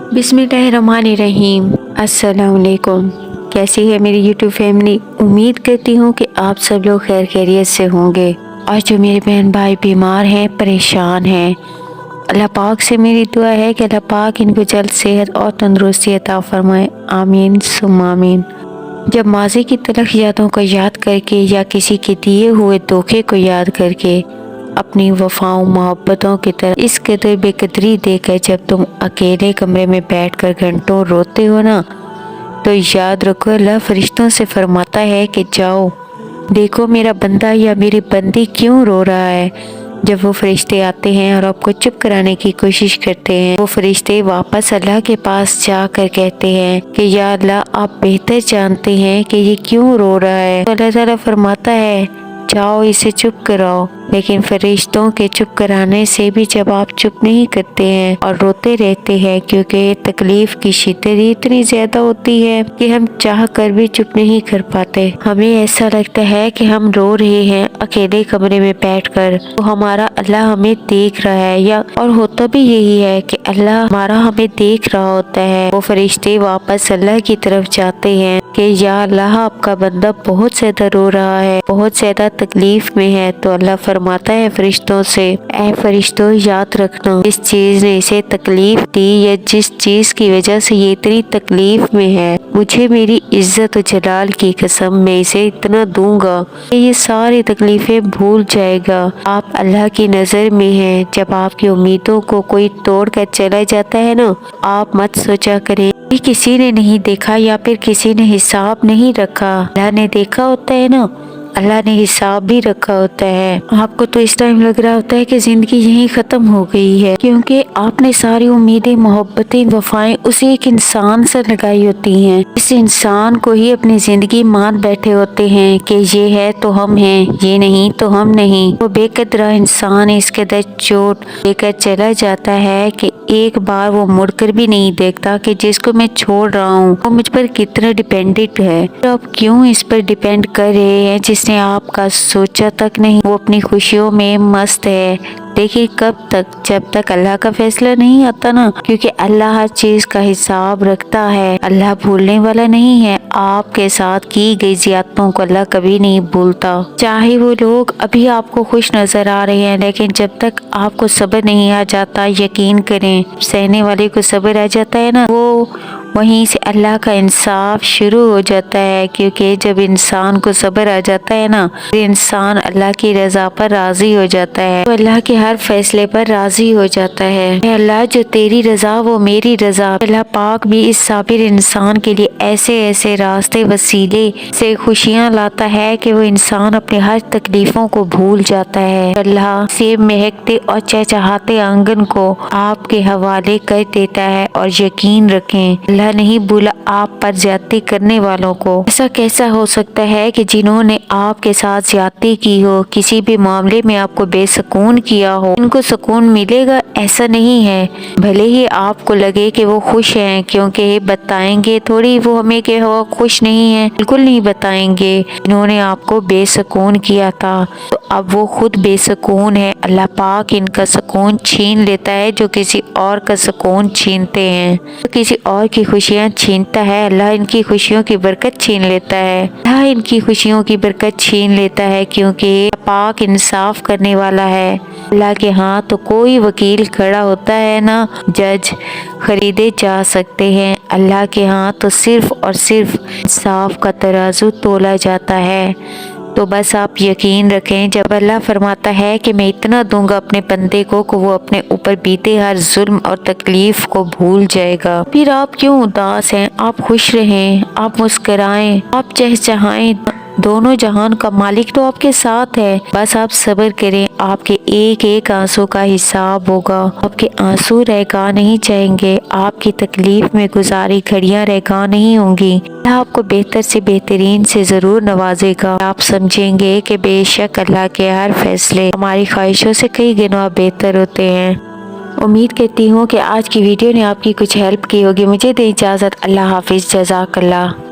बिस्मिल्लाहिर्रहमानिर्रहीम। अस्सलाम वालेकुम। कैसी है मेरी यूट्यूब फैमिली? उम्मीद करती हूँ कि आप सब लोग खैर खैरियत से होंगे। और जो मेरे बहन भाई बीमार हैं, परेशान हैं, अल्लाह पाक से मेरी दुआ है कि अल्लाह पाक इनको जल्द सेहत और तंदुरुस्ती अता फरमाए। आमीन सुम्मा आमीन। जब माजी की तलख यादों को याद करके या किसी के दिए हुए धोखे को याद करके अपनी वफाओं मोहब्बतों की तरह इस कदर बेकदरी देकर जब तुम अकेले कमरे में बैठकर घंटों रोते हो ना, तो याद रखो अल्लाह फरिश्तों से फरमाता है कि जाओ देखो मेरा बंदा या मेरी बंदी क्यों रो रहा है। जब वो फरिश्ते आते हैं और आपको चुप कराने की कोशिश करते हैं, वो फरिश्ते वापस अल्लाह के पास जाकर कहते हैं कि या अल्लाह आप बेहतर जानते हैं कि ये क्यों रो रहा है। तो अल्लाह ताला फरमाता है जाओ इसे चुप कराओ। लेकिन फरिश्तों के चुप कराने से भी जब आप चुप नहीं करते हैं और रोते रहते हैं, क्योंकि तकलीफ की शिद्दत इतनी ज्यादा होती है कि हम चाह कर भी चुप नहीं कर पाते। हमें ऐसा लगता है कि हम रो रहे हैं अकेले कमरे में बैठकर, तो हमारा अल्लाह हमें देख रहा है, या और होता भी यही है कि अल्लाह हमारा हमें देख रहा होता है। वो फरिश्ते वापस अल्लाह की तरफ जाते हैं कि या अल्लाह आपका बंदा बहुत ज्यादा रो रहा है, बहुत ज्यादा तकलीफ में है। तो अल्लाह फरमाता है फरिश्तों से, ऐ फरिश्तों याद रखना जिस चीज ने इसे तकलीफ दी या जिस चीज की वजह से ये इतनी तकलीफ में है, मुझे मेरी इज्जत और जलाल की कसम मैं इसे इतना दूंगा कि ये सारी तकलीफें भूल जाएगा। आप अल्लाह की नजर में हैं। जब आपकी उम्मीदों को कोई तोड़ कर चला जाता है ना, आप मत सोचा करें कि किसी ने नहीं देखा या फिर किसी ने हिसाब नहीं रखा। अल्लाह ने देखा होता है ना, अल्लाह ने हिसाब भी रखा होता है। आपको तो इस टाइम लग रहा होता है कि जिंदगी यहीं खत्म हो गई है, क्योंकि आपने सारी उम्मीदें मोहब्बतें वफाएं उसी एक इंसान से लगाई होती हैं। इस इंसान को ही अपनी जिंदगी मान बैठे होते हैं कि ये है तो हम हैं, ये नहीं तो हम नहीं। वो बेकदरा इंसान इस कदर चोट लेकर चला जाता है कि एक बार वो मुड़कर भी नहीं देखता कि जिसको मैं छोड़ रहा हूँ वो मुझ पर कितना डिपेंडेंट है। तो आप क्यों इस पर डिपेंड कर रहे हैं जिसने आपका सोचा तक नहीं। वो अपनी खुशियों में मस्त है। देखिए कब तक, जब तक अल्लाह का फैसला नहीं आता ना, क्योंकि अल्लाह हर चीज का हिसाब रखता है। अल्लाह भूलने वाला नहीं है। आपके साथ की गई ज़ियादतों को अल्लाह कभी नहीं भूलता। चाहे वो लोग अभी आपको खुश नजर आ रहे हैं, लेकिन जब तक आपको सब्र नहीं आ जाता, यकीन करें सहने वाले को सब्र आ जाता है ना, वो वहीं से अल्लाह का इंसाफ शुरू हो जाता है। क्योंकि जब इंसान को सब्र आ जाता है ना, तो इंसान अल्लाह की रजा पर राजी हो जाता है, तो अल्लाह के हर फैसले पर राजी हो जाता है। अल्लाह जो तेरी रजा वो मेरी रजा। अल्लाह पाक भी इस साबिर इंसान के लिए ऐसे ऐसे रास्ते वसीले से खुशियाँ लाता है कि वो इंसान अपने हर तकलीफों को भूल जाता है। अल्लाह से महकते और चहचहाते आंगन को आपके हवाले कर देता है। और यकीन रखें अल्लाह नहीं भूला आप पर ज्यादती करने वालों को। ऐसा कैसा हो सकता है कि जिन्होंने आपके साथ ज्यादती की हो, किसी भी मामले में आपको बेसुकून किया हो, इनको सुकून मिलेगा? ऐसा नहीं है। भले ही आपको लगे कि वो खुश हैं, क्योंकि बताएंगे थोड़ी वो हमें कि वो खुश नहीं है, बिल्कुल नहीं बताएंगे। इन्होंने आपको बेसुकून किया था तो अब वो खुद बेसुकून है। अल्लाह पाक इनका सुकून छीन लेता है जो किसी और का सुकून छीनते हैं, तो किसी और की खुशियाँ छीनता है, अल्लाह इनकी खुशियों की बरकत छीन लेता है। अल्लाह इनकी खुशियों की बरकत छीन लेता है, क्योंकि पाक इंसाफ करने वाला है। अल्लाह के हाथ तो कोई वकील खड़ा होता है ना जज खरीदे जा सकते हैं। अल्लाह के हाथ तो सिर्फ और सिर्फ इंसाफ का तराजू तोला जाता है। तो बस आप यकीन रखें, जब अल्लाह फरमाता है कि मैं इतना दूंगा अपने बंदे को कि वो अपने ऊपर बीते हर जुल्म और तकलीफ को भूल जाएगा, फिर आप क्यों उदास हैं? आप खुश रहें, आप मुस्कराएं, आप चहचहाएं। दोनों जहान का मालिक तो आपके साथ है। बस आप सब्र करें, आपके एक एक आंसू का हिसाब होगा। आपके आंसू रहगा नहीं जाएंगे, आपकी तकलीफ में गुजारी घड़ियां रहगा नहीं होंगी। अल्लाह आपको बेहतर से बेहतरीन से जरूर नवाजेगा। आप समझेंगे कि बेशक अल्लाह के हर फैसले हमारी ख्वाहिशों से कई गुना बेहतर होते हैं। उम्मीद करती हूँ कि आज की वीडियो ने आपकी कुछ हेल्प की होगी। मुझे दे इजाज़त। अल्लाह हाफिज़। जज़ाकल्लाह।